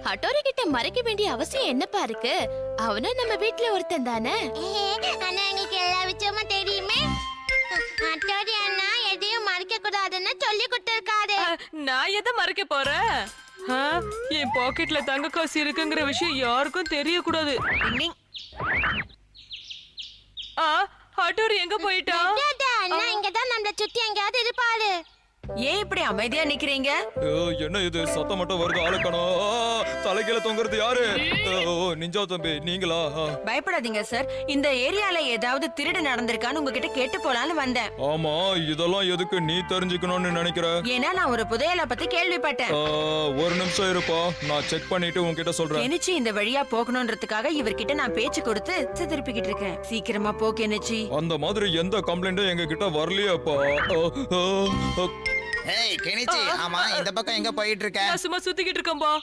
Hattori கிட்ட மறைக்க வேண்டிய அவசியம் என்னப்பா இருக்கு? அவனும் நம்ம வீட்ல ஒருத்தன் தானே. ஆனா எங்களுக்கு எல்லா விஷயமும் தெரியுமே. ஹட்டோரி அண்ணா எதையும் மறைக்க கூடாதுன்னு சொல்லி கொடுத்திருக்காரு. நான் எதை மறைக்க போறேன்? என் பாக்கெட்ல தங்க காசு இருக்குங்கிற விஷயம் யாருக்கும் தெரியக்கூடாது. ஹட்டோரி எங்க போயிட்டா? அண்ணா இங்கதான் நம்மள சுத்தி எங்கயாவது இருப்பாரு. ஏன் இப்படி அமைதியா நிக்கிறீங்க? என்ன இது சத்தம் மட்டும் வருது? ஆளுக்கணும். தலைகீழ தொங்குறது யாரு? நிஞ்சா தம்பி நீங்களா? பயப்படாதீங்க சார். இந்த ஏரியால ஏதாவது திருடு நடந்திருக்கான்னு உங்ககிட்ட கேட்டு போலான்னு வந்தேன். ஆமா, இதெல்லாம் எதுக்கு நீ தெரிஞ்சுக்கணும்னு நினைக்கிற? ஏன்னா நான் ஒரு புதையலை பத்தி கேள்விப்பட்டேன். ஒரு நிமிஷம் இருப்பா, நான் செக் பண்ணிட்டு உன்கிட்ட சொல்றேன். கெனிச்சி இந்த வழியா போகணும்ன்றதுக்காக இவர்கிட்ட நான் பேச்சு கொடுத்து திருப்பிக்கிட்டு இருக்கேன். சீக்கிரமா போ கெனிச்சி. அந்த மாதிரி எந்த கம்ப்ளைண்டும் எங்க கிட்ட வரலையேப்பா. ஏய் கெனிச்சி, ஆமா இந்த பக்கம் எங்க போயிட்டு இருக்க? நான் சும்மா சுத்திக்கிட்டு இருக்கேன்பா.